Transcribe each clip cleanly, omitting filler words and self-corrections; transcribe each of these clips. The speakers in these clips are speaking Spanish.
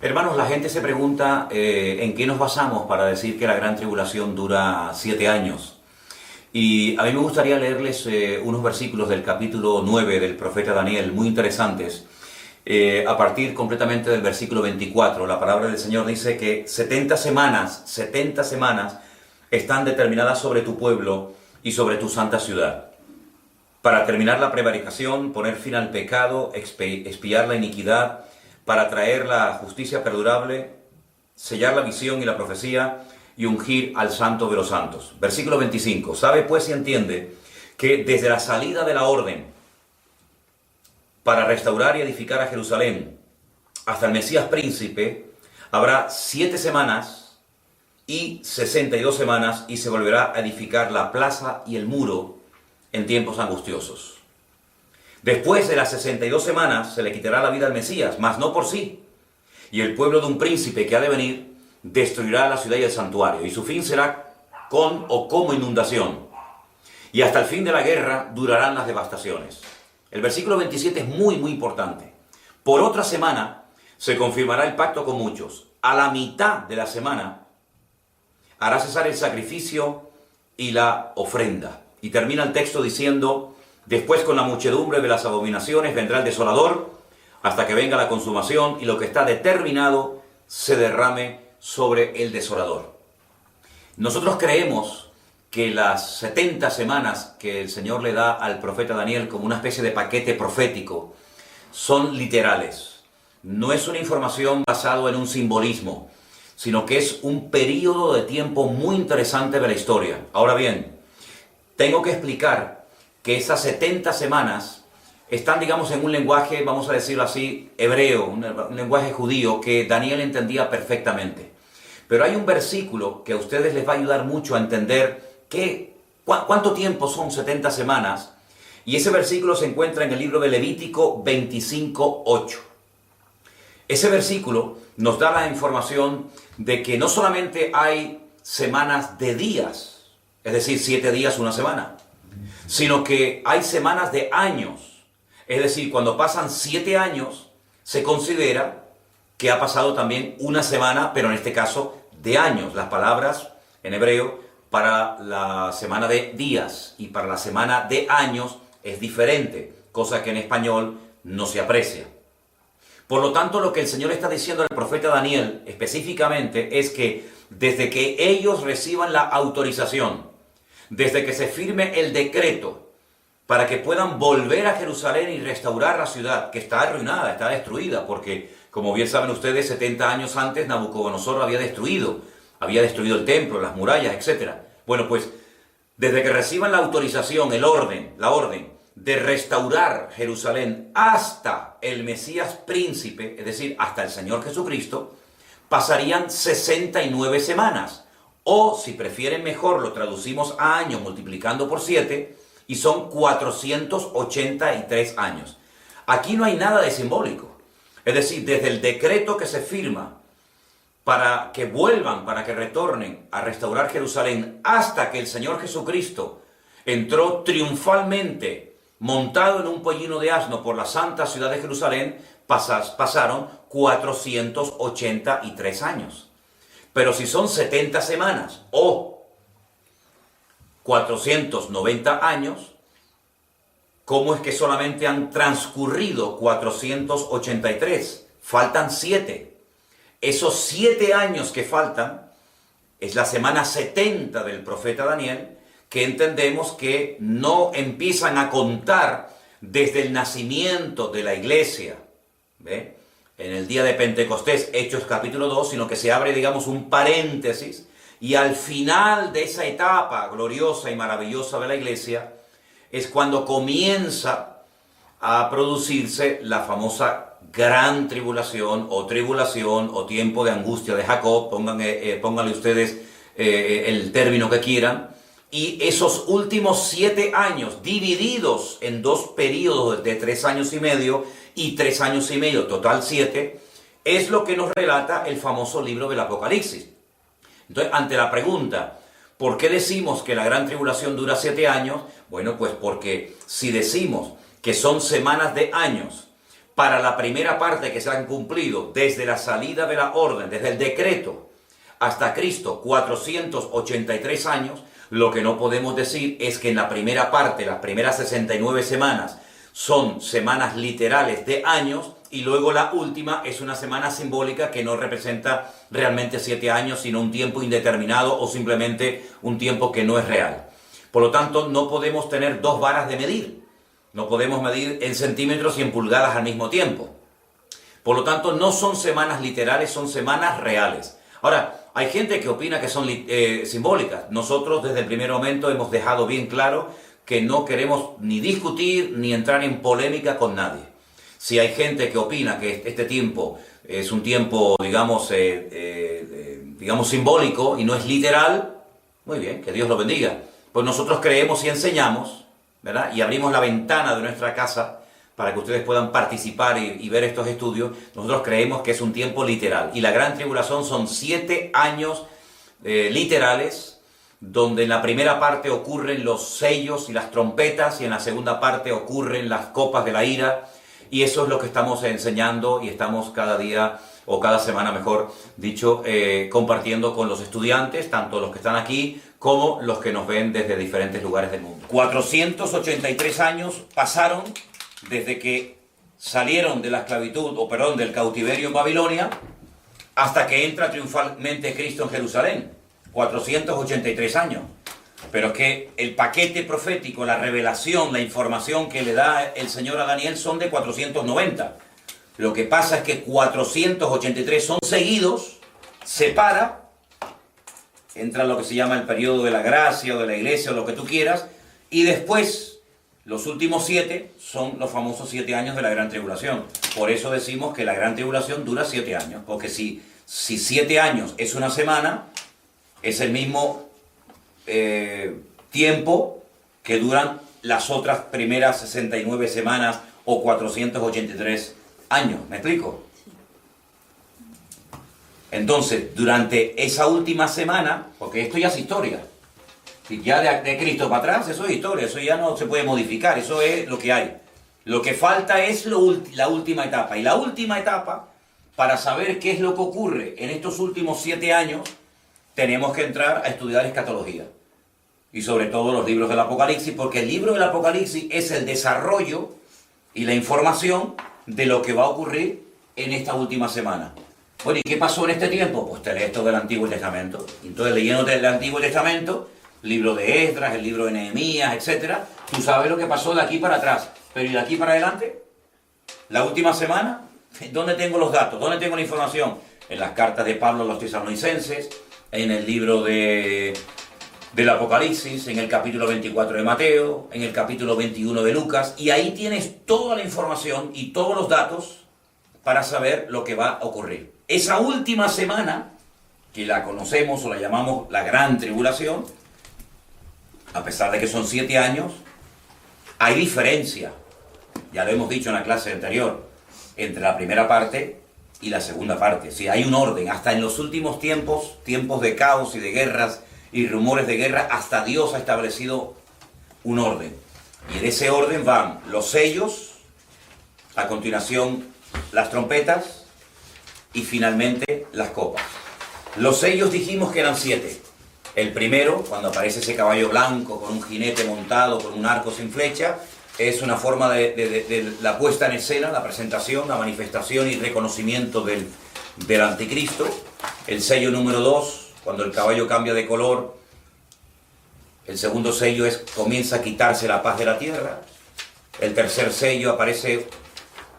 Hermanos, la gente se pregunta en qué nos basamos para decir que la gran tribulación dura 7 años. Y a mí me gustaría leerles unos versículos del capítulo 9 del profeta Daniel, muy interesantes. A partir completamente del versículo 24, la palabra del Señor dice que 70 semanas están determinadas sobre tu pueblo y sobre tu santa ciudad, para terminar la prevaricación, poner fin al pecado, expiar la iniquidad, para traer la justicia perdurable, sellar la visión y la profecía y ungir al santo de los santos. Versículo 25. Sabe pues y entiende que desde la salida de la orden para restaurar y edificar a Jerusalén hasta el Mesías príncipe, habrá 7 semanas y 62 semanas y se volverá a edificar la plaza y el muro en tiempos angustiosos. Después de las 62 semanas se le quitará la vida al Mesías, mas no por sí. Y el pueblo de un príncipe que ha de venir destruirá la ciudad y el santuario, y su fin será con o como inundación. Y hasta el fin de la guerra durarán las devastaciones. El versículo 27 es muy importante. Por otra semana se confirmará el pacto con muchos. A la mitad de la semana hará cesar el sacrificio y la ofrenda. Y termina el texto diciendo: después con la muchedumbre de las abominaciones vendrá el desolador, hasta que venga la consumación y lo que está determinado se derrame sobre el desolador. Nosotros creemos que las 70 semanas que el Señor le da al profeta Daniel como una especie de paquete profético son literales. No es una información basada en un simbolismo, sino que es un periodo de tiempo muy interesante de la historia. Ahora bien, tengo que explicar que esas 70 semanas están, digamos, en un lenguaje, vamos a decirlo así, hebreo, un lenguaje judío que Daniel entendía perfectamente. Pero hay un versículo que a ustedes les va a ayudar mucho a entender cuánto tiempo son 70 semanas, y ese versículo se encuentra en el libro de Levítico 25:8. Ese versículo nos da la información de que no solamente hay semanas de días, es decir, 7 días, una semana, sino que hay semanas de años. Es decir, cuando pasan 7 años, se considera que ha pasado también una semana, pero en este caso de años. Las palabras en hebreo para la semana de días y para la semana de años es diferente, cosa que en español no se aprecia. Por lo tanto, lo que el Señor está diciendo al profeta Daniel específicamente es que desde que ellos reciban la autorización, desde que se firme el decreto para que puedan volver a Jerusalén y restaurar la ciudad, que está arruinada, está destruida, porque, como bien saben ustedes, 70 años antes Nabucodonosor había destruido el templo, las murallas, etc. Bueno, pues, desde que reciban la autorización, la orden de restaurar Jerusalén hasta el Mesías príncipe, es decir, hasta el Señor Jesucristo, pasarían 69 semanas. O, si prefieren mejor, lo traducimos a años multiplicando por 7 y son 483 años. Aquí no hay nada de simbólico. Es decir, desde el decreto que se firma para que vuelvan, para que retornen a restaurar Jerusalén, hasta que el Señor Jesucristo entró triunfalmente montado en un pollino de asno por la santa ciudad de Jerusalén, pasaron 483 años. Pero si son 70 semanas o 490 años, ¿cómo es que solamente han transcurrido 483? Faltan 7. Esos 7 años que faltan es la semana 70 del profeta Daniel, que entendemos que no empiezan a contar desde el nacimiento de la iglesia, ¿ve?, en el día de Pentecostés, Hechos capítulo 2, sino que se abre, digamos, un paréntesis, y al final de esa etapa gloriosa y maravillosa de la iglesia es cuando comienza a producirse la famosa gran tribulación o tiempo de angustia de Jacob, pónganle ustedes el término que quieran, y esos últimos 7 años divididos en 2 periodos de 3 años y medio y 3 años y medio, total 7, es lo que nos relata el famoso libro del Apocalipsis. Entonces, ante la pregunta, ¿por qué decimos que la gran tribulación dura 7 años? Bueno, pues porque si decimos que son semanas de años, para la primera parte que se han cumplido desde la salida de la orden, desde el decreto hasta Cristo, 483 años, lo que no podemos decir es que en la primera parte, las primeras 69 semanas, son semanas literales de años, y luego la última es una semana simbólica que no representa realmente 7 años, sino un tiempo indeterminado o simplemente un tiempo que no es real. Por lo tanto, no podemos tener dos varas de medir. No podemos medir en centímetros y en pulgadas al mismo tiempo. Por lo tanto, no son semanas literales, son semanas reales. Ahora, hay gente que opina que son simbólicas. Nosotros desde el primer momento hemos dejado bien claro que no queremos ni discutir ni entrar en polémica con nadie. Si hay gente que opina que este tiempo es un tiempo, digamos, simbólico y no es literal, muy bien, que Dios lo bendiga. Pues nosotros creemos y enseñamos, ¿verdad? Y abrimos la ventana de nuestra casa para que ustedes puedan participar y ver estos estudios. Nosotros creemos que es un tiempo literal. Y la gran tribulación son 7 años literales, donde en la primera parte ocurren los sellos y las trompetas, y en la segunda parte ocurren las copas de la ira. Y eso es lo que estamos enseñando y estamos cada día, o cada semana mejor dicho, compartiendo con los estudiantes, tanto los que están aquí como los que nos ven desde diferentes lugares del mundo. 483 años pasaron desde que salieron de la esclavitud, del cautiverio en Babilonia, hasta que entra triunfalmente Cristo en Jerusalén. 483 años. Pero es que el paquete profético, la revelación, la información que le da el Señor a Daniel son de 490. Lo que pasa es que 483 son seguidos, se para, entra lo que se llama el periodo de la gracia o de la iglesia o lo que tú quieras, y después los últimos 7 son los famosos 7 años de la gran tribulación. Por eso decimos que la gran tribulación dura 7 años, porque si 7 años es una semana, es el mismo tiempo que duran las otras primeras 69 semanas o 483 años. ¿Me explico? Entonces, durante esa última semana, porque esto ya es historia, y ya de Cristo para atrás, eso es historia, eso ya no se puede modificar, eso es lo que hay. Lo que falta es la última etapa. Y la última etapa, para saber qué es lo que ocurre en estos últimos 7 años, tenemos que entrar a estudiar escatología. Y sobre todo los libros del Apocalipsis, porque el libro del Apocalipsis es el desarrollo y la información de lo que va a ocurrir en esta última semana. Bueno, ¿y qué pasó en este tiempo? Pues te lees todo el Antiguo Testamento. Entonces, leyéndote el Antiguo Testamento, el libro de Esdras, el libro de Nehemías, etc., tú sabes lo que pasó de aquí para atrás. Pero ¿y de aquí para adelante? ¿La última semana? ¿Dónde tengo los datos? ¿Dónde tengo la información? En las cartas de Pablo a los tesalonicenses, en el libro del Apocalipsis, en el capítulo 24 de Mateo, en el capítulo 21 de Lucas, y ahí tienes toda la información y todos los datos para saber lo que va a ocurrir. Esa última semana, que la conocemos o la llamamos la gran tribulación, a pesar de que son 7 años, hay diferencia, ya lo hemos dicho en la clase anterior, entre la primera parte y la segunda parte. Sí, hay un orden, hasta en los últimos tiempos de caos y de guerras y rumores de guerra, hasta Dios ha establecido un orden. Y en ese orden van los sellos, a continuación las trompetas y finalmente las copas. Los sellos dijimos que eran 7. El primero, cuando aparece ese caballo blanco con un jinete montado con un arco sin flecha, es una forma de la puesta en escena, la presentación, la manifestación y reconocimiento del anticristo. El sello número 2, cuando el caballo cambia de color, el segundo sello comienza a quitarse la paz de la tierra. El tercer sello, aparece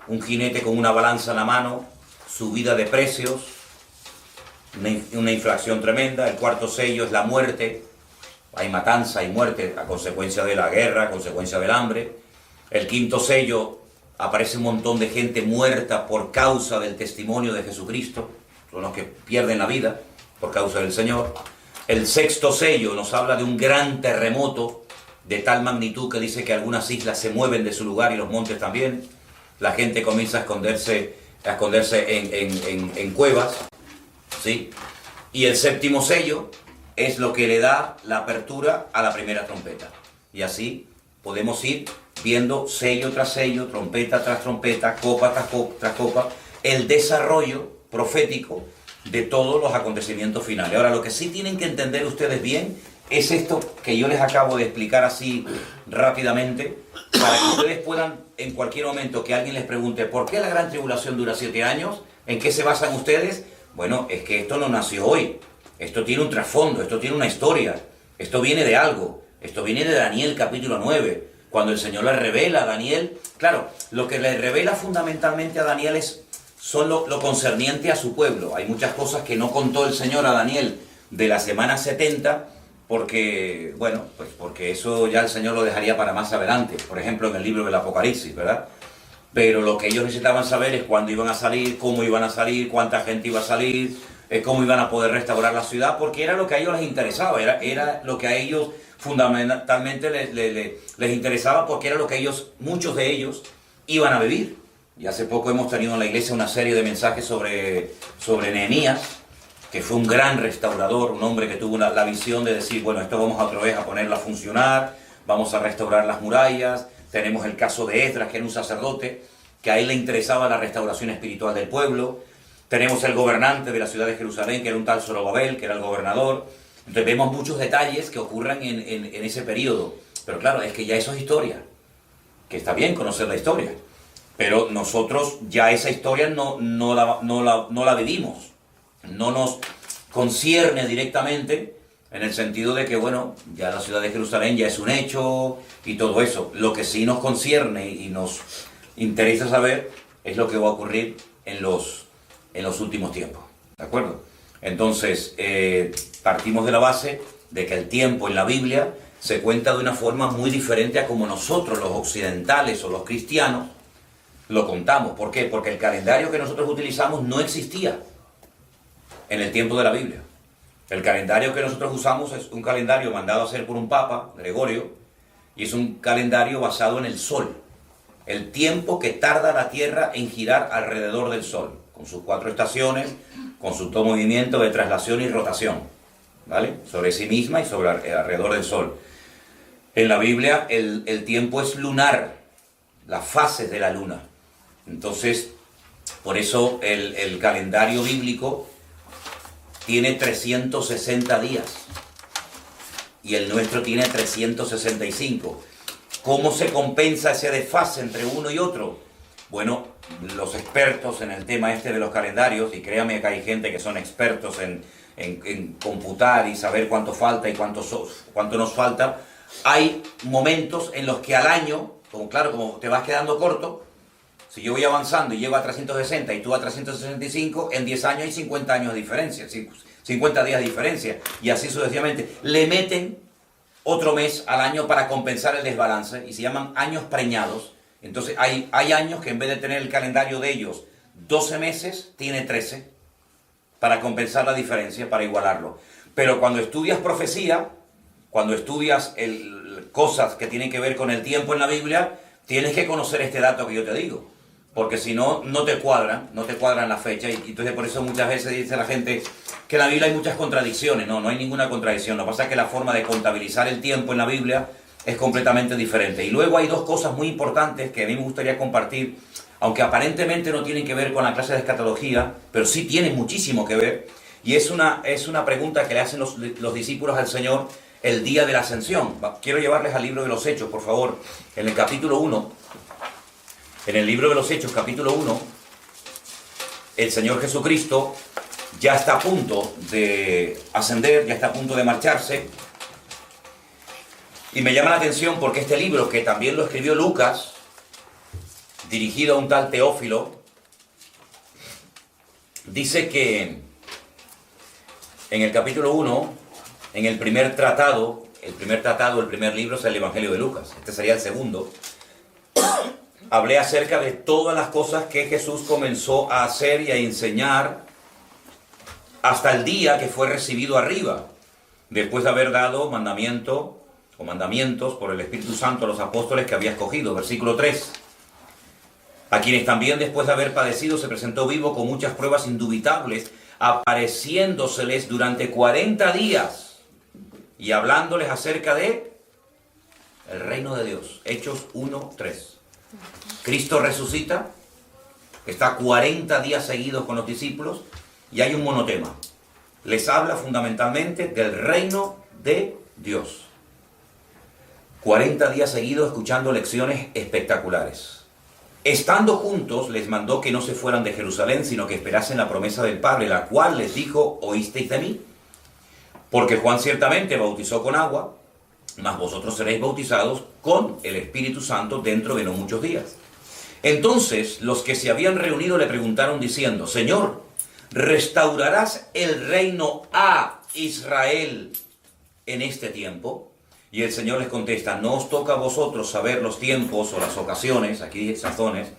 un jinete con una balanza en la mano, subida de precios, una inflación tremenda. El cuarto sello es la muerte, hay matanza y muerte a consecuencia de la guerra, a consecuencia del hambre. El quinto sello, aparece un montón de gente muerta por causa del testimonio de Jesucristo, son los que pierden la vida por causa del Señor. El sexto sello nos habla de un gran terremoto de tal magnitud que dice que algunas islas se mueven de su lugar y los montes también. La gente comienza a esconderse en cuevas, ¿sí? Y el séptimo sello es lo que le da la apertura a la primera trompeta. Y así podemos ir viendo sello tras sello, trompeta tras trompeta, copa tras copa, el desarrollo profético de todos los acontecimientos finales. Ahora, lo que sí tienen que entender ustedes bien es esto que yo les acabo de explicar así rápidamente, para que ustedes puedan, en cualquier momento que alguien les pregunte ¿por qué la gran tribulación dura 7 años? ¿En qué se basan ustedes? Bueno, es que esto no nació hoy. Esto tiene un trasfondo, esto tiene una historia. Esto viene de algo. Esto viene de Daniel capítulo 9. Cuando el Señor le revela a Daniel. Claro, lo que le revela fundamentalmente a Daniel son lo concerniente a su pueblo. Hay muchas cosas que no contó el Señor a Daniel de la semana 70, porque, bueno, pues porque eso ya el Señor lo dejaría para más adelante. Por ejemplo, en el libro del Apocalipsis, ¿verdad? Pero lo que ellos necesitaban saber es cuándo iban a salir, cómo iban a salir, cuánta gente iba a salir, cómo iban a poder restaurar la ciudad, porque era lo que a ellos les interesaba, era lo que a ellos fundamentalmente les interesaba, porque era lo que muchos de ellos, iban a vivir. Y hace poco hemos tenido en la iglesia una serie de mensajes sobre Nehemías, que fue un gran restaurador, un hombre que tuvo la visión de decir, bueno, esto vamos otra vez a ponerlo a funcionar, vamos a restaurar las murallas. Tenemos el caso de Esdras, que era un sacerdote, que a él le interesaba la restauración espiritual del pueblo. Tenemos el gobernante de la ciudad de Jerusalén, que era un tal Zorobabel, que era el gobernador. Entonces vemos muchos detalles que ocurran en ese periodo. Pero claro, es que ya eso es historia, que está bien conocer la historia. Pero nosotros ya esa historia no la vivimos. No nos concierne directamente, en el sentido de que, bueno, ya la ciudad de Jerusalén ya es un hecho y todo eso. Lo que sí nos concierne y nos interesa saber es lo que va a ocurrir en los últimos tiempos. ¿De acuerdo? Entonces, partimos de la base de que el tiempo en la Biblia se cuenta de una forma muy diferente a como nosotros, los occidentales o los cristianos, lo contamos. ¿Por qué? Porque el calendario que nosotros utilizamos no existía en el tiempo de la Biblia. El calendario que nosotros usamos es un calendario mandado a hacer por un papa, Gregorio, y es un calendario basado en el sol. El tiempo que tarda la Tierra en girar alrededor del sol, con sus 4 estaciones, con su todo movimiento de traslación y rotación, ¿vale? Sobre sí misma y sobre alrededor del sol. En la Biblia el tiempo es lunar, las fases de la luna. Entonces, por eso el calendario bíblico tiene 360 días y el nuestro tiene 365. ¿Cómo se compensa ese desfase entre uno y otro? Bueno, los expertos en el tema de los calendarios, y créame que hay gente que son expertos en computar y saber cuánto falta y cuánto nos falta, hay momentos en los que al año, como te vas quedando corto, si yo voy avanzando y llego a 360 y tú a 365, en 10 años hay 50 años de diferencia, 50 días de diferencia, y así sucesivamente. Le meten otro mes al año para compensar el desbalance, y se llaman años preñados. Entonces hay años que en vez de tener el calendario de ellos 12 meses, tiene 13, para compensar la diferencia, para igualarlo. Pero cuando estudias profecía, cuando estudias cosas que tienen que ver con el tiempo en la Biblia, tienes que conocer este dato que yo te digo. Porque si no, no te cuadran la fecha, y entonces por eso muchas veces dice la gente que en la Biblia hay muchas contradicciones. No hay ninguna contradicción. Lo que pasa es que la forma de contabilizar el tiempo en la Biblia es completamente diferente. Y luego hay 2 cosas muy importantes que a mí me gustaría compartir, aunque aparentemente no tienen que ver con la clase de escatología, pero sí tienen muchísimo que ver. Y es una pregunta que le hacen los discípulos al Señor el día de la ascensión. Quiero llevarles al libro de los Hechos, por favor, en el capítulo 1. En el libro de los Hechos, capítulo 1, el Señor Jesucristo ya está a punto de ascender, ya está a punto de marcharse. Y me llama la atención porque este libro, que también lo escribió Lucas, dirigido a un tal Teófilo, dice que en el capítulo 1, en el primer libro es el Evangelio de Lucas, este sería el segundo. Hablé acerca de todas las cosas que Jesús comenzó a hacer y a enseñar hasta el día que fue recibido arriba, después de haber dado mandamientos por el Espíritu Santo a los apóstoles que había escogido. Versículo 3. A quienes también después de haber padecido se presentó vivo con muchas pruebas indubitables, apareciéndoseles durante 40 días y hablándoles acerca de el reino de Dios. Hechos 1:3. Cristo resucita, está 40 días seguidos con los discípulos y hay un monotema. Les habla fundamentalmente del reino de Dios. 40 días seguidos escuchando lecciones espectaculares. Estando juntos, les mandó que no se fueran de Jerusalén, sino que esperasen la promesa del Padre, la cual les dijo: ¿oísteis de mí? Porque Juan ciertamente bautizó con agua, mas vosotros seréis bautizados con el Espíritu Santo dentro de no muchos días. Entonces los que se habían reunido le preguntaron diciendo: Señor, ¿restaurarás el reino a Israel en este tiempo? Y el Señor les contesta: no os toca a vosotros saber los tiempos o las ocasiones, aquí sazones,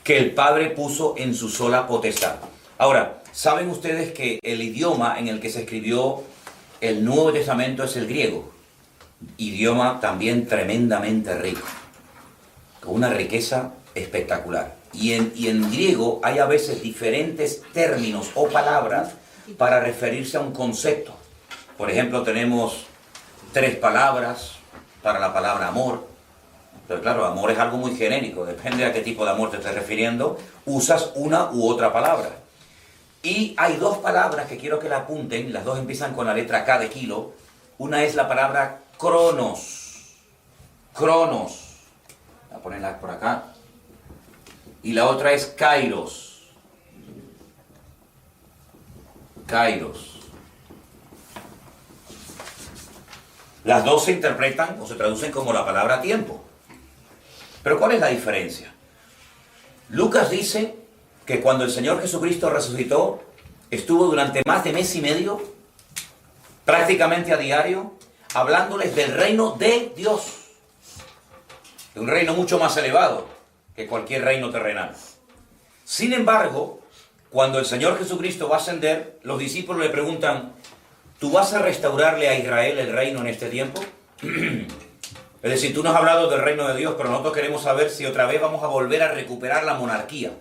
que el Padre puso en su sola potestad. Ahora, ¿saben ustedes que el idioma en el que se escribió el Nuevo Testamento es el griego? Idioma también tremendamente rico, con una riqueza espectacular. Y en griego hay a veces diferentes términos o palabras para referirse a un concepto. Por ejemplo, tenemos 3 palabras para la palabra amor. Pero claro, amor es algo muy genérico, depende a qué tipo de amor te estés refiriendo, usas una u otra palabra. Y hay 2 palabras que quiero que la apunten, las 2 empiezan con la letra K de kilo. Una es la palabra cronos, cronos, voy a ponerla por acá, y la otra es kairos, kairos. Las 2 se interpretan o se traducen como la palabra tiempo. Pero ¿cuál es la diferencia? Lucas dice que cuando el Señor Jesucristo resucitó, estuvo durante más de mes y medio, prácticamente a diario, hablándoles del reino de Dios, de un reino mucho más elevado que cualquier reino terrenal. Sin embargo, cuando el Señor Jesucristo va a ascender, los discípulos le preguntan: ¿tú vas a restaurarle a Israel el reino en este tiempo? Es decir, tú nos has hablado del reino de Dios, pero nosotros queremos saber si otra vez vamos a volver a recuperar la monarquía,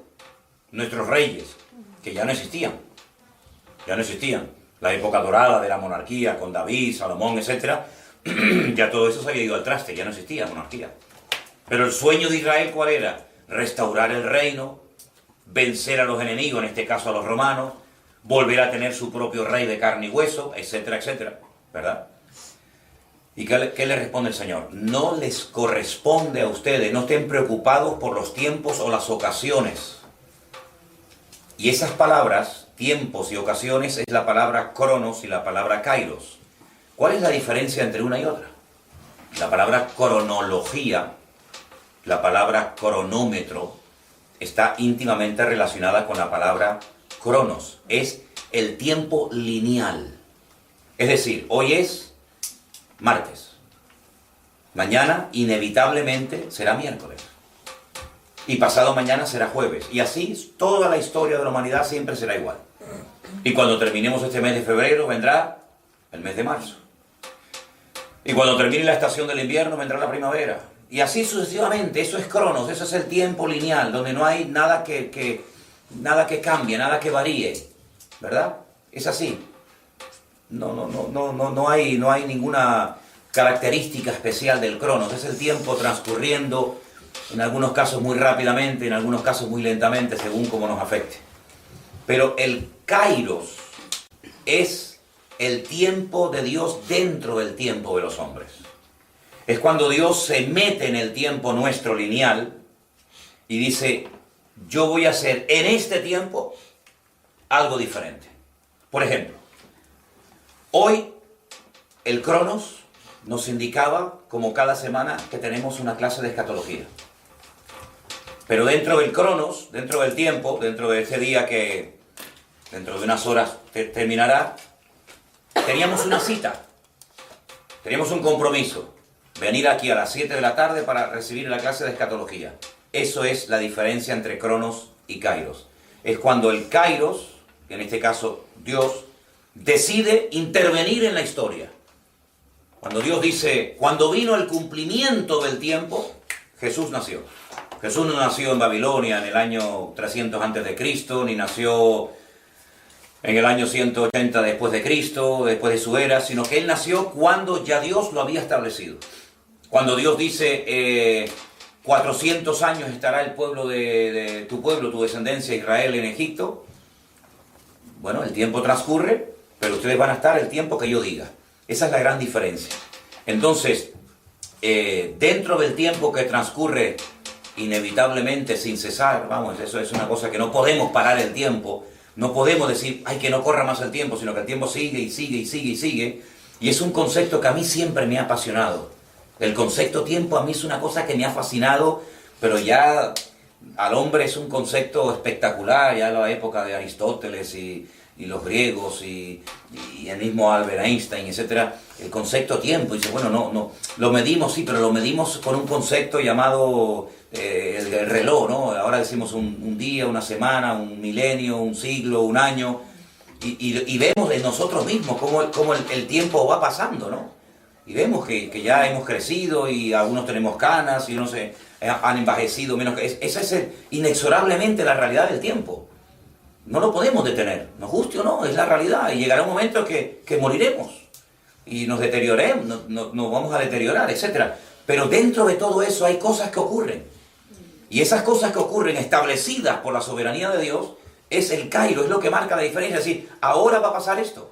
nuestros reyes, que ya no existían, ya no existían. La época dorada de la monarquía, con David, Salomón, etc., ya todo eso se había ido al traste, ya no existía monarquía. Pero el sueño de Israel, ¿cuál era? Restaurar el reino, vencer a los enemigos, en este caso a los romanos, volver a tener su propio rey de carne y hueso, etcétera, etcétera, ¿verdad? ¿Y qué le responde el Señor? No les corresponde a ustedes, no estén preocupados por los tiempos o las ocasiones. Y esas palabras, tiempos y ocasiones, es la palabra cronos y la palabra kairos. ¿Cuál es la diferencia entre una y otra? La palabra cronología, la palabra cronómetro, está íntimamente relacionada con la palabra cronos. Es el tiempo lineal. Es decir, hoy es martes. Mañana, inevitablemente, será miércoles. Y pasado mañana será jueves. Y así, toda la historia de la humanidad siempre será igual. Y cuando terminemos este mes de febrero, vendrá el mes de marzo. Y cuando termine la estación del invierno, vendrá la primavera. Y así sucesivamente. Eso es cronos, eso es el tiempo lineal, donde no hay nada que cambie, nada que varíe. ¿Verdad? Es así. No hay ninguna característica especial del cronos. Es el tiempo transcurriendo, en algunos casos muy rápidamente, en algunos casos muy lentamente, según cómo nos afecte. Pero el kairos es el tiempo de Dios dentro del tiempo de los hombres. Es cuando Dios se mete en el tiempo nuestro lineal y dice: yo voy a hacer en este tiempo algo diferente. Por ejemplo, hoy el cronos nos indicaba, como cada semana, que tenemos una clase de escatología. Pero dentro del cronos, dentro del tiempo, dentro de ese día que dentro de unas horas terminará, teníamos una cita, teníamos un compromiso, venir aquí a las 7 de la tarde para recibir la clase de escatología. Eso es la diferencia entre cronos y kairos. Es cuando el kairos, en este caso Dios, decide intervenir en la historia. Cuando Dios dice: cuando vino el cumplimiento del tiempo, Jesús nació. Jesús no nació en Babilonia en el año 300 antes de Cristo, ni nació en el año 180 después de Cristo, después de su era, sino que Él nació cuando ya Dios lo había establecido. Cuando Dios dice, 400 años estará el pueblo de tu pueblo, tu descendencia Israel en Egipto. Bueno, el tiempo transcurre, pero ustedes van a estar el tiempo que yo diga. Esa es la gran diferencia. Entonces, dentro del tiempo que transcurre inevitablemente sin cesar, vamos, eso es una cosa que no podemos parar el tiempo, no podemos decir, ay, que no corra más el tiempo, sino que el tiempo sigue y sigue y sigue y sigue. Y es un concepto que a mí siempre me ha apasionado. El concepto tiempo a mí es una cosa que me ha fascinado, pero ya al hombre es un concepto espectacular, ya en la época de Aristóteles y los griegos y el mismo Albert Einstein, etcétera, el concepto tiempo. Y dice, bueno, no, lo medimos, sí, pero lo medimos con un concepto llamado el reloj, ¿no? Ahora decimos un día, una semana, un milenio, un siglo, un año, y vemos en nosotros mismos cómo el tiempo va pasando, ¿no? Y vemos que ya hemos crecido y algunos tenemos canas y unos han envejecido menos. Esa es inexorablemente la realidad del tiempo. No lo podemos detener, nos guste o no, es la realidad. Y llegará un momento que moriremos y nos deterioremos, nos vamos a deteriorar, etc. Pero dentro de todo eso hay cosas que ocurren. Y esas cosas que ocurren establecidas por la soberanía de Dios es el Kairos, es lo que marca la diferencia. Es decir, ahora va a pasar esto.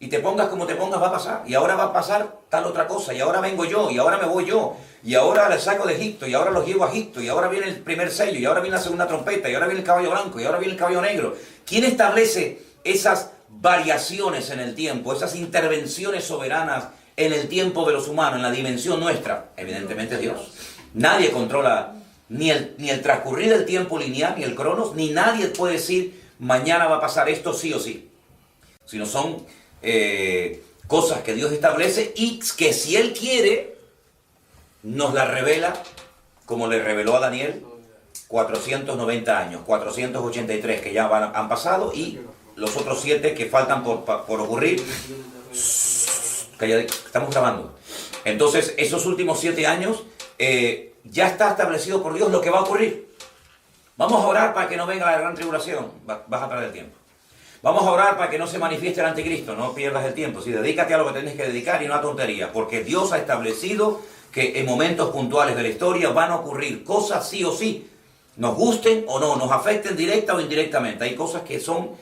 Y te pongas como te pongas va a pasar. Y ahora va a pasar tal otra cosa. Y ahora vengo yo. Y ahora me voy yo. Y ahora les saco de Egipto. Y ahora los llevo a Egipto. Y ahora viene el primer sello. Y ahora viene la segunda trompeta. Y ahora viene el caballo blanco. Y ahora viene el caballo negro. ¿Quién establece esas variaciones en el tiempo? Esas intervenciones soberanas en el tiempo de los humanos, en la dimensión nuestra. Evidentemente Dios. Nadie controla ni el transcurrir del tiempo lineal, ni el cronos. Ni nadie puede decir mañana va a pasar esto sí o sí. Sino son cosas que Dios establece y que si Él quiere nos las revela, como le reveló a Daniel 490 años, 483 que ya han pasado y los otros 7 que faltan por ocurrir. Estamos grabando. Entonces esos últimos 7 años ya está establecido por Dios lo que va a ocurrir. Vamos a orar para que no venga la gran tribulación. Vas a perder tiempo. Vamos a orar para que no se manifieste el anticristo, no pierdas el tiempo. Sí, dedícate a lo que tienes que dedicar y no a tonterías, porque Dios ha establecido que en momentos puntuales de la historia van a ocurrir cosas sí o sí, nos gusten o no, nos afecten directa o indirectamente. Hay cosas que son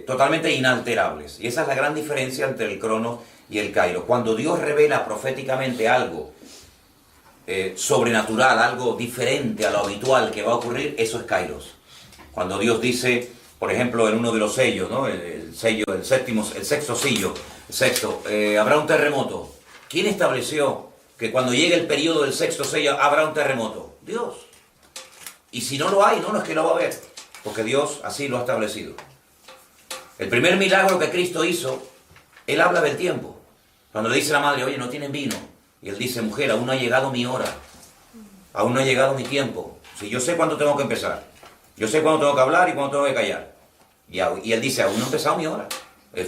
totalmente inalterables. Y esa es la gran diferencia entre el cronos y el kairos. Cuando Dios revela proféticamente algo sobrenatural, algo diferente a lo habitual que va a ocurrir, eso es kairos. Cuando Dios dice, por ejemplo, en uno de los sellos, ¿no? El sexto sello, habrá un terremoto. ¿Quién estableció que cuando llegue el periodo del sexto sello habrá un terremoto? Dios. Y si no lo hay, no es que lo va a haber, porque Dios así lo ha establecido. El primer milagro que Cristo hizo, Él habla del tiempo. Cuando le dice a la madre, oye, no tienen vino. Y Él dice, mujer, aún no ha llegado mi hora. Aún no ha llegado mi tiempo. Si yo sé cuándo tengo que empezar. Yo sé cuándo tengo que hablar y cuándo tengo que callar. Y Él dice, aún no ha empezado mi hora.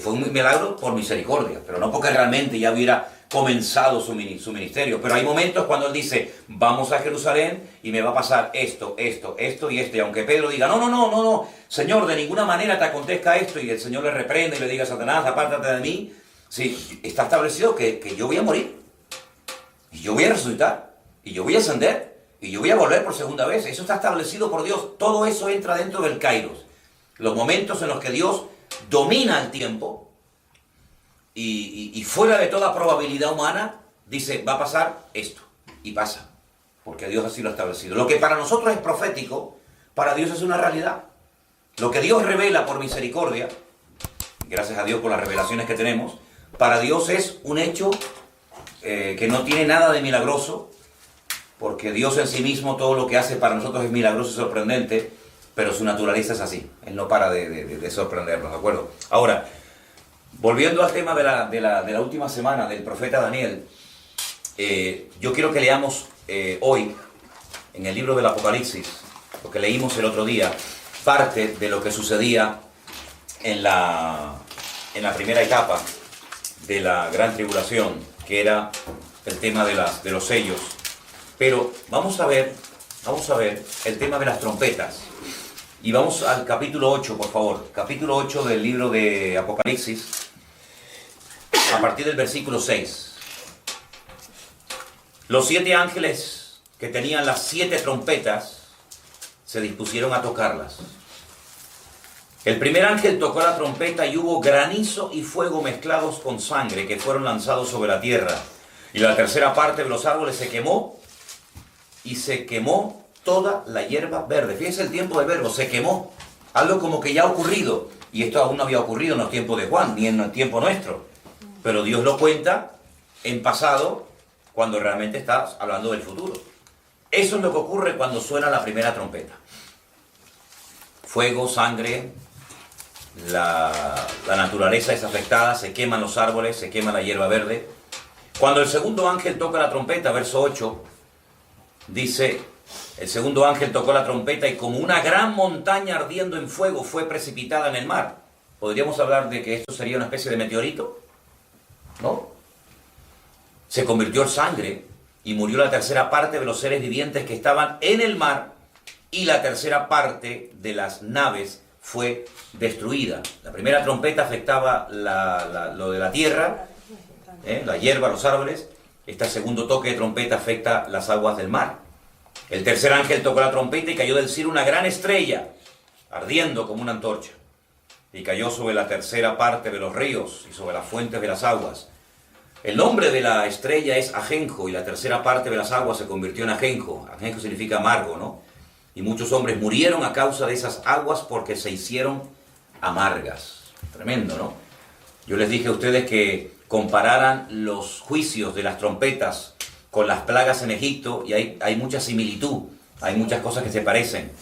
Fue un milagro por misericordia, pero no porque realmente ya hubiera comenzado su ministerio. Pero hay momentos cuando Él dice, vamos a Jerusalén y me va a pasar esto y esto. Y aunque Pedro diga, no, Señor, de ninguna manera te acontezca esto, y el Señor le reprende y le diga, Satanás, apártate de mí. Sí, está establecido que yo voy a morir. Y yo voy a resucitar. Y yo voy a ascender. Y yo voy a volver por segunda vez. Eso está establecido por Dios. Todo eso entra dentro del Kairos. Los momentos en los que Dios domina el tiempo y fuera de toda probabilidad humana, dice, va a pasar esto. Y pasa. Porque Dios así lo ha establecido. Lo que para nosotros es profético, para Dios es una realidad. Lo que Dios revela por misericordia, gracias a Dios por las revelaciones que tenemos, para Dios es un hecho que no tiene nada de milagroso, porque Dios en sí mismo todo lo que hace para nosotros es milagroso y sorprendente, pero su naturaleza es así. Él no para de sorprendernos, ¿de acuerdo? Ahora, volviendo al tema de la última semana del profeta Daniel, yo quiero que leamos hoy, en el libro del Apocalipsis, lo que leímos el otro día, parte de lo que sucedía en la primera etapa de la gran tribulación, que era el tema de los sellos. Pero vamos a ver el tema de las trompetas. Y vamos al capítulo 8, por favor. Capítulo 8 del libro de Apocalipsis, a partir del versículo 6. Los 7 ángeles que tenían las 7 trompetas se dispusieron a tocarlas. El primer ángel tocó la trompeta y hubo granizo y fuego mezclados con sangre que fueron lanzados sobre la tierra. Y la tercera parte de los árboles se quemó y se quemó toda la hierba verde. Fíjense el tiempo del verbo, se quemó. Algo como que ya ha ocurrido. Y esto aún no había ocurrido en los tiempos de Juan, ni en el tiempo nuestro. Pero Dios lo cuenta en pasado, cuando realmente está hablando del futuro. Eso es lo que ocurre cuando suena la primera trompeta. Fuego, sangre, la naturaleza es afectada, se queman los árboles, se quema la hierba verde. Cuando el segundo ángel toca la trompeta, verso 8, dice, el segundo ángel tocó la trompeta y como una gran montaña ardiendo en fuego fue precipitada en el mar. ¿Podríamos hablar de que esto sería una especie de meteorito? ¿No? Se convirtió en sangre y murió la tercera parte de los seres vivientes que estaban en el mar y la tercera parte de las naves fue destruida. La primera trompeta afectaba lo de la tierra, la hierba, los árboles. Este segundo toque de trompeta afecta las aguas del mar. El tercer ángel tocó la trompeta y cayó del cielo una gran estrella, ardiendo como una antorcha. Y cayó sobre la tercera parte de los ríos y sobre las fuentes de las aguas. El nombre de la estrella es ajenjo y la tercera parte de las aguas se convirtió en ajenjo. Ajenjo significa amargo, ¿no? Y muchos hombres murieron a causa de esas aguas porque se hicieron amargas. Tremendo, ¿no? Yo les dije a ustedes que compararan los juicios de las trompetas con las plagas en Egipto y hay mucha similitud, hay muchas cosas que se parecen.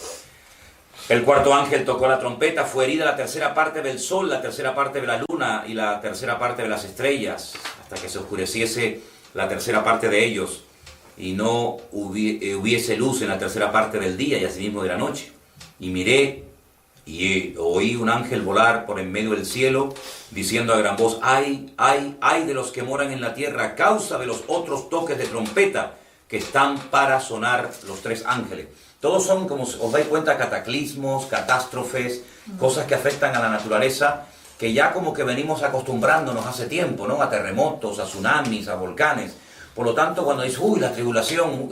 El cuarto ángel tocó la trompeta, fue herida la tercera parte del sol, la tercera parte de la luna y la tercera parte de las estrellas, hasta que se oscureciese la tercera parte de ellos y no hubiese luz en la tercera parte del día y asimismo de la noche. Y miré y oí un ángel volar por en medio del cielo, diciendo a gran voz, ay de los que moran en la tierra a causa de los otros toques de trompeta que están para sonar los 3 ángeles. Todos son, como os dais cuenta, cataclismos, catástrofes, cosas que afectan a la naturaleza, que ya como que venimos acostumbrándonos hace tiempo, ¿no? A terremotos, a tsunamis, a volcanes. Por lo tanto, cuando dices, la tribulación,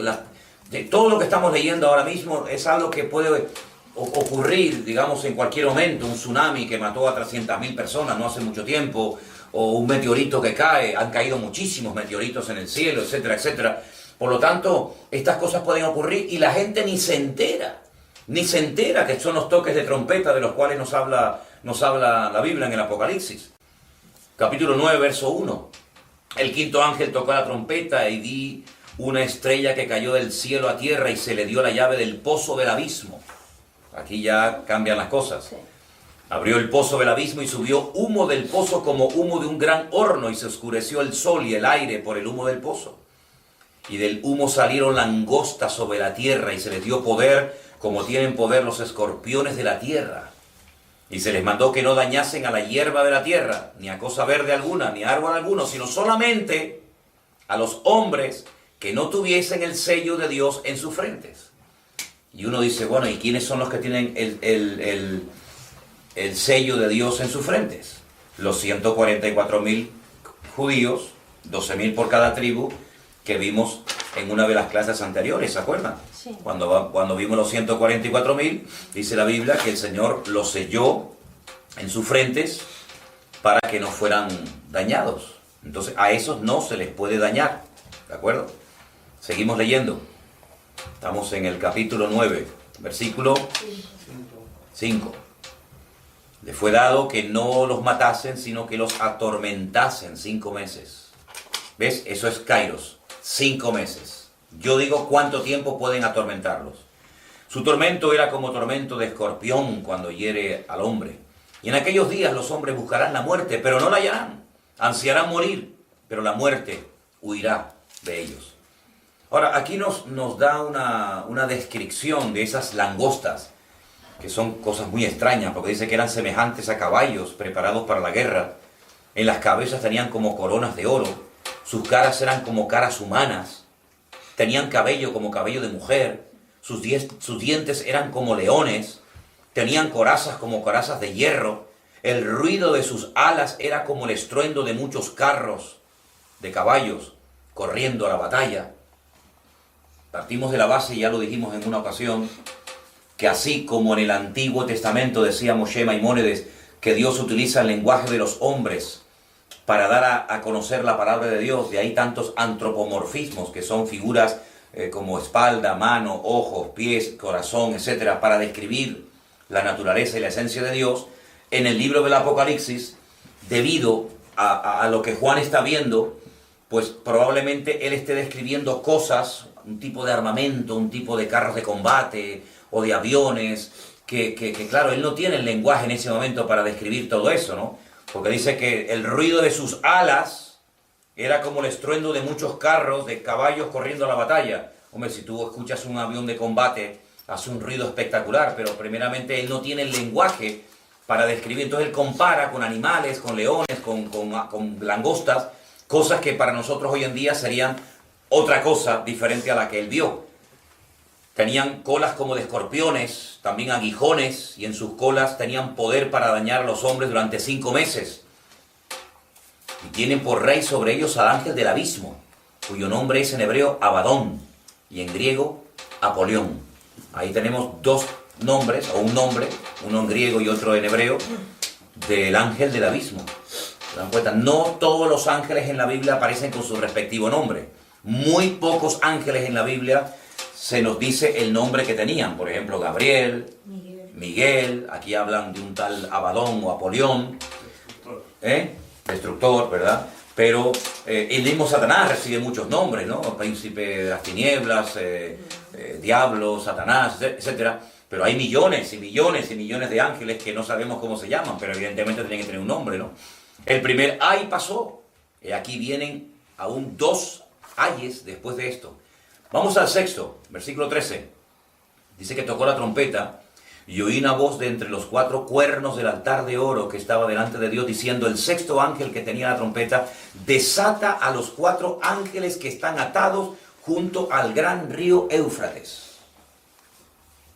todo lo que estamos leyendo ahora mismo es algo que puede ocurrir, digamos, en cualquier momento. Un tsunami que mató a 300.000 personas no hace mucho tiempo, o un meteorito que cae, han caído muchísimos meteoritos en el cielo, etcétera, etcétera. Por lo tanto, estas cosas pueden ocurrir y la gente ni se entera que son los toques de trompeta de los cuales nos habla la Biblia en el Apocalipsis. Capítulo 9, verso 1. El quinto ángel tocó la trompeta y vi una estrella que cayó del cielo a tierra y se le dio la llave del pozo del abismo. Aquí ya cambian las cosas. Sí. Abrió el pozo del abismo y subió humo del pozo como humo de un gran horno y se oscureció el sol y el aire por el humo del pozo. Y del humo salieron langostas sobre la tierra y se les dio poder como tienen poder los escorpiones de la tierra. Y se les mandó que no dañasen a la hierba de la tierra, ni a cosa verde alguna, ni a árbol alguno, sino solamente a los hombres que no tuviesen el sello de Dios en sus frentes. Y uno dice, bueno, ¿y quiénes son los que tienen el sello de Dios en sus frentes? Los 144.000 judíos, 12.000 por cada tribu, que vimos en una de las clases anteriores, ¿se acuerdan? Sí. Cuando vimos los 144.000, dice la Biblia que el Señor los selló en sus frentes para que no fueran dañados. Entonces a esos no se les puede dañar, ¿de acuerdo? Seguimos leyendo. Estamos en el capítulo 9, versículo 5. Le fue dado que no los matasen, sino que los atormentasen 5 meses. ¿Ves? Eso es Kairos. 5 meses. Yo digo cuánto tiempo pueden atormentarlos. Su tormento era como tormento de escorpión cuando hiere al hombre. Y en aquellos días los hombres buscarán la muerte, pero no la hallarán. Ansiarán morir, pero la muerte huirá de ellos. Ahora, aquí nos da una descripción de esas langostas, que son cosas muy extrañas, porque dice que eran semejantes a caballos preparados para la guerra. En las cabezas tenían como coronas de oro. Sus caras eran como caras humanas, tenían cabello como cabello de mujer, sus dientes eran como leones, tenían corazas como corazas de hierro, el ruido de sus alas era como el estruendo de muchos carros de caballos corriendo a la batalla. Partimos de la base, ya lo dijimos en una ocasión, que así como en el Antiguo Testamento decía Moshe Maimónides que Dios utiliza el lenguaje de los hombres para dar a conocer la palabra de Dios, de ahí tantos antropomorfismos, que son figuras como espalda, mano, ojos, pies, corazón, etcétera, para describir la naturaleza y la esencia de Dios. En el libro del Apocalipsis, debido a lo que Juan está viendo, pues probablemente él esté describiendo cosas, un tipo de armamento, un tipo de carros de combate o de aviones, que claro, él no tiene el lenguaje en ese momento para describir todo eso, ¿no? Porque dice que el ruido de sus alas era como el estruendo de muchos carros, de caballos corriendo a la batalla. Hombre, si tú escuchas un avión de combate, hace un ruido espectacular, pero primeramente él no tiene el lenguaje para describir. Entonces él compara con animales, con leones, con langostas, cosas que para nosotros hoy en día serían otra cosa diferente a la que él vio. Tenían colas como de escorpiones, también aguijones, y en sus colas tenían poder para dañar a los hombres durante 5 meses. Y tienen por rey sobre ellos al ángel del abismo, cuyo nombre es en hebreo Abadón, y en griego Apolión. Ahí tenemos 2 nombres, o un nombre, uno en griego y otro en hebreo, del ángel del abismo. ¿Se dan cuenta? No todos los ángeles en la Biblia aparecen con su respectivo nombre. Muy pocos ángeles en la Biblia se nos dice el nombre que tenían. Por ejemplo, Gabriel, Miguel, aquí hablan de un tal Abadón o Apolión, Destructor, ¿verdad? Pero el mismo Satanás recibe muchos nombres, ¿no? Príncipe de las tinieblas, diablo, Satanás, etcétera. Pero hay millones y millones y millones de ángeles que no sabemos cómo se llaman, pero evidentemente tienen que tener un nombre, ¿no? El primer ay pasó. Y aquí vienen aún 2 ayes después de esto. Vamos al 6º, versículo 13. Dice que tocó la trompeta y oí una voz de entre los 4 cuernos del altar de oro que estaba delante de Dios, diciendo: el 6º ángel que tenía la trompeta desata a los 4 ángeles que están atados junto al gran río Éufrates.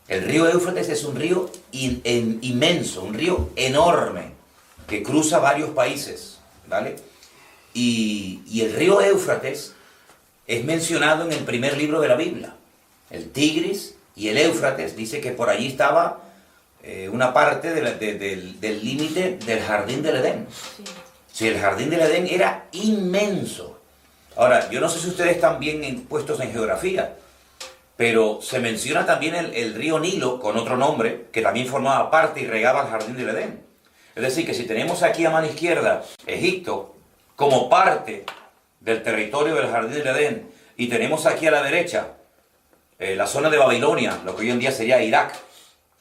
El río Éufrates es un río inmenso, un río enorme, que cruza varios países, ¿vale? Y el río Éufrates es mencionado en el primer libro de la Biblia. El Tigris y el Éufrates, dice que por allí estaba una parte del límite del jardín del Edén. Sí, el jardín del Edén era inmenso. Ahora, yo no sé si ustedes están bien puestos en geografía, pero se menciona también el río Nilo, con otro nombre, que también formaba parte y regaba el jardín del Edén. Es decir, que si tenemos aquí a mano izquierda Egipto como parte del territorio del jardín del Edén, y tenemos aquí a la derecha la zona de Babilonia, lo que hoy en día sería Irak,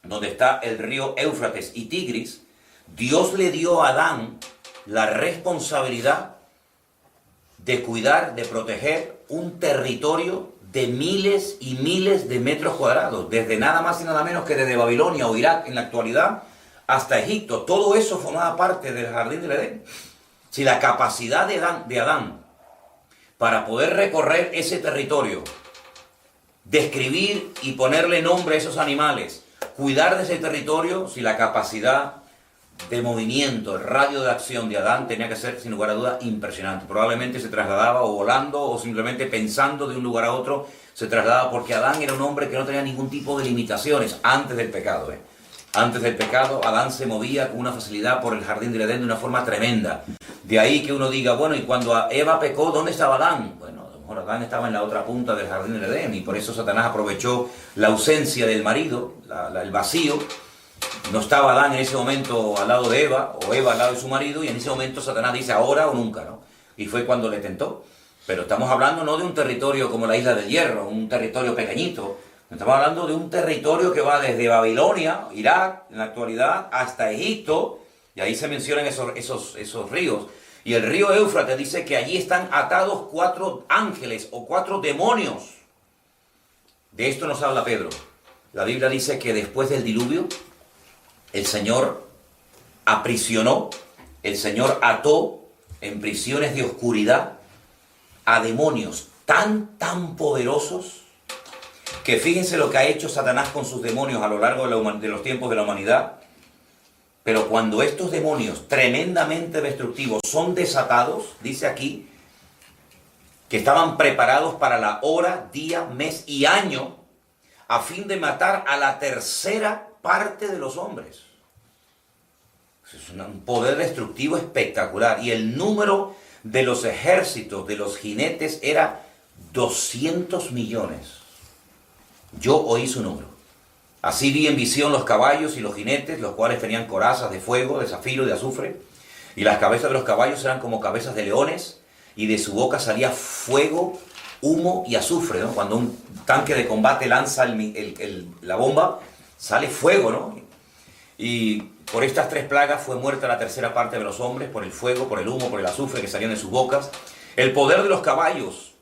donde está el río Éufrates y Tigris, Dios le dio a Adán la responsabilidad de cuidar, de proteger un territorio de miles y miles de metros cuadrados, desde nada más y nada menos que desde Babilonia o Irak en la actualidad hasta Egipto. Todo eso formaba parte del jardín del Edén. Si la capacidad de Adán para poder recorrer ese territorio, describir y ponerle nombre a esos animales, cuidar de ese territorio, si la capacidad de movimiento, el radio de acción de Adán tenía que ser, sin lugar a duda, impresionante. Probablemente se trasladaba o volando o simplemente pensando de un lugar a otro, se trasladaba, porque Adán era un hombre que no tenía ningún tipo de limitaciones antes del pecado. Antes del pecado, Adán se movía con una facilidad por el jardín del Edén de una forma tremenda. De ahí que uno diga, bueno, y cuando Eva pecó, ¿dónde estaba Adán? Bueno, a lo mejor Adán estaba en la otra punta del jardín del Edén, y por eso Satanás aprovechó la ausencia del marido, el vacío. No estaba Adán en ese momento al lado de Eva, o Eva al lado de su marido, y en ese momento Satanás dice ahora o nunca, ¿no? Y fue cuando le tentó. Pero estamos hablando no de un territorio como la Isla del Hierro, un territorio pequeñito. Estamos hablando de un territorio que va desde Babilonia, Irak, en la actualidad, hasta Egipto, y ahí se mencionan esos ríos. Y el río Éufrates dice que allí están atados 4 ángeles o 4 demonios. De esto nos habla Pedro. La Biblia dice que después del diluvio, el Señor aprisionó, el Señor ató en prisiones de oscuridad a demonios tan poderosos, que fíjense lo que ha hecho Satanás con sus demonios a lo largo de los tiempos de la humanidad. Pero cuando estos demonios tremendamente destructivos son desatados, dice aquí, que estaban preparados para la hora, día, mes y año, a fin de matar a la tercera parte de los hombres. Es un poder destructivo espectacular. Y el número de los ejércitos, de los jinetes, era 200 millones. Yo oí su número. Así vi en visión los caballos y los jinetes, los cuales tenían corazas de fuego, de zafiro y de azufre. Y las cabezas de los caballos eran como cabezas de leones, y de su boca salía fuego, humo y azufre, ¿no? Cuando un tanque de combate lanza la bomba, sale fuego, ¿no? Y por estas 3 plagas fue muerta la tercera parte de los hombres, por el fuego, por el humo, por el azufre que salían de sus bocas. El poder de los caballos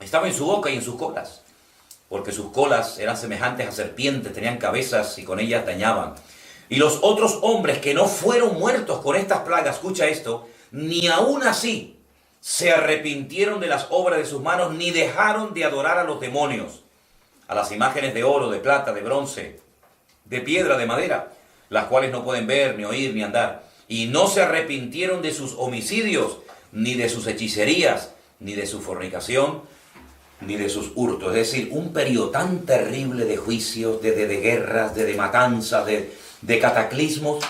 estaba en su boca y en sus colas, porque sus colas eran semejantes a serpientes, tenían cabezas y con ellas dañaban. Y los otros hombres que no fueron muertos con estas plagas, escucha esto, ni aún así se arrepintieron de las obras de sus manos, ni dejaron de adorar a los demonios, a las imágenes de oro, de plata, de bronce, de piedra, de madera, las cuales no pueden ver, ni oír, ni andar. Y no se arrepintieron de sus homicidios, ni de sus hechicerías, ni de su fornicación, ni de sus hurtos. Es decir, un periodo tan terrible de juicios, de guerras, de matanzas, de cataclismos.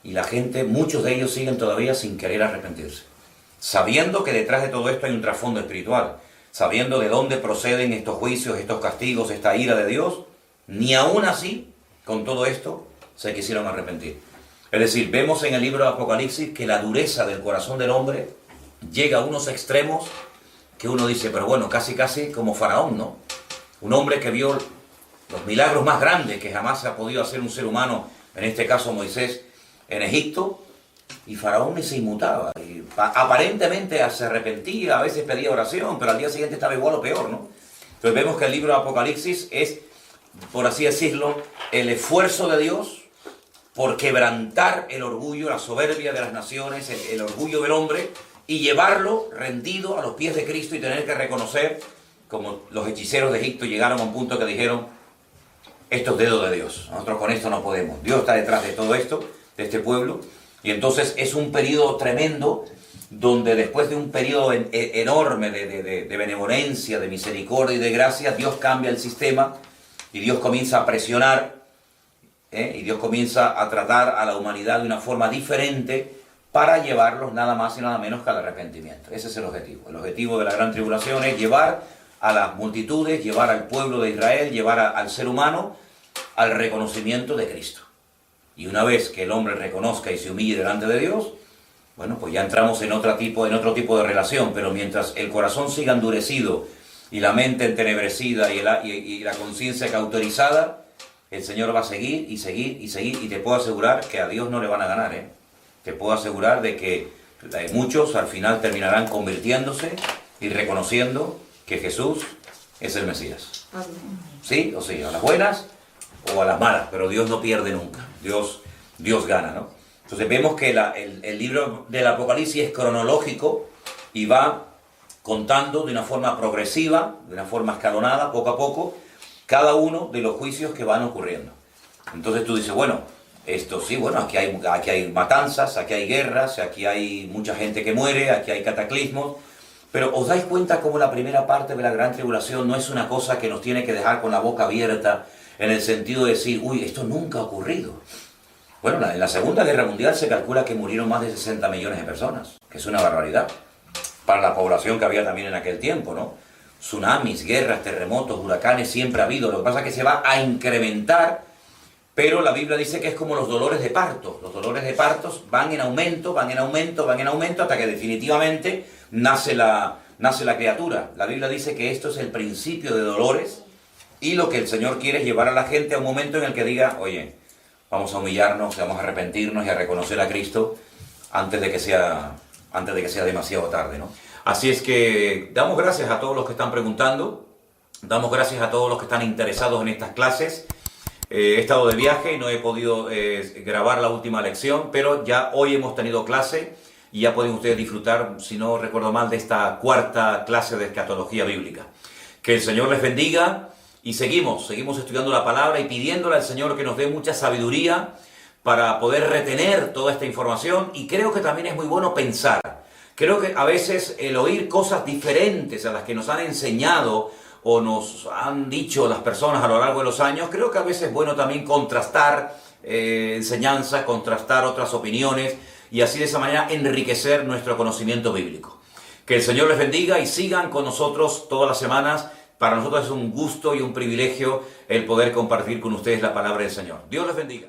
Y la gente, muchos de ellos siguen todavía sin querer arrepentirse, sabiendo que detrás de todo esto hay un trasfondo espiritual, sabiendo de dónde proceden estos juicios, estos castigos, esta ira de Dios. Ni aún así, con todo esto, se quisieron arrepentir. Es decir, vemos en el libro de Apocalipsis que la dureza del corazón del hombre llega a unos extremos que uno dice, pero bueno, casi como Faraón, ¿no? Un hombre que vio los milagros más grandes que jamás se ha podido hacer un ser humano, en este caso Moisés, en Egipto, y Faraón ni se inmutaba. Y aparentemente se arrepentía, a veces pedía oración, pero al día siguiente estaba igual o peor, ¿no? Entonces vemos que el libro de Apocalipsis es, por así decirlo, el esfuerzo de Dios por quebrantar el orgullo, la soberbia de las naciones, el orgullo del hombre, y llevarlo rendido a los pies de Cristo y tener que reconocer, como los hechiceros de Egipto llegaron a un punto que dijeron, esto es dedo de Dios, nosotros con esto no podemos, Dios está detrás de todo esto, de este pueblo. Y entonces es un periodo tremendo, donde después de un periodo enorme de benevolencia, de misericordia y de gracia, Dios cambia el sistema y Dios comienza a presionar, y Dios comienza a tratar a la humanidad de una forma diferente para llevarlos nada más y nada menos que al arrepentimiento. Ese es el objetivo. El objetivo de la gran tribulación es llevar a las multitudes, llevar al pueblo de Israel, llevar al ser humano al reconocimiento de Cristo. Y una vez que el hombre reconozca y se humille delante de Dios, bueno, pues ya entramos en otro tipo de relación. Pero mientras el corazón siga endurecido y la mente entenebrecida y la conciencia cauterizada, el Señor va a seguir y seguir y seguir. Y te puedo asegurar que a Dios no le van a ganar, ¿eh? Te puedo asegurar de que muchos al final terminarán convirtiéndose y reconociendo que Jesús es el Mesías. ¿Sí? O sí, a las buenas o a las malas, pero Dios no pierde nunca. Dios gana, ¿no? Entonces vemos que el libro del Apocalipsis es cronológico y va contando de una forma progresiva, de una forma escalonada, poco a poco, cada uno de los juicios que van ocurriendo. Entonces tú dices, bueno, esto sí, bueno, aquí hay matanzas, aquí hay guerras, aquí hay mucha gente que muere, aquí hay cataclismos, pero ¿os dais cuenta cómo la primera parte de la gran tribulación no es una cosa que nos tiene que dejar con la boca abierta, en el sentido de decir, uy, esto nunca ha ocurrido? Bueno, en la Segunda Guerra Mundial se calcula que murieron más de 60 millones de personas, que es una barbaridad, para la población que había también en aquel tiempo, ¿no? Tsunamis, guerras, terremotos, huracanes, siempre ha habido. Lo que pasa es que se va a incrementar, pero la Biblia dice que es como los dolores de parto. Los dolores de partos van en aumento, hasta que definitivamente nace la criatura. La Biblia dice que esto es el principio de dolores, y lo que el Señor quiere es llevar a la gente a un momento en el que diga, oye, vamos a humillarnos, vamos a arrepentirnos y a reconocer a Cristo antes de que sea demasiado tarde, ¿no? Así es que damos gracias a todos los que están preguntando, damos gracias a todos los que están interesados en estas clases. He estado de viaje y no he podido grabar la última lección, pero ya hoy hemos tenido clase y ya pueden ustedes disfrutar, si no recuerdo mal, de esta cuarta clase de escatología bíblica. Que el Señor les bendiga. Y seguimos estudiando la palabra y pidiéndole al Señor que nos dé mucha sabiduría para poder retener toda esta información. Y creo que también es muy bueno pensar Creo que a veces el oír cosas diferentes a las que nos han enseñado o nos han dicho las personas a lo largo de los años, creo que a veces es bueno también contrastar enseñanza, contrastar otras opiniones y así de esa manera enriquecer nuestro conocimiento bíblico. Que el Señor les bendiga y sigan con nosotros todas las semanas. Para nosotros es un gusto y un privilegio el poder compartir con ustedes la palabra del Señor. Dios les bendiga.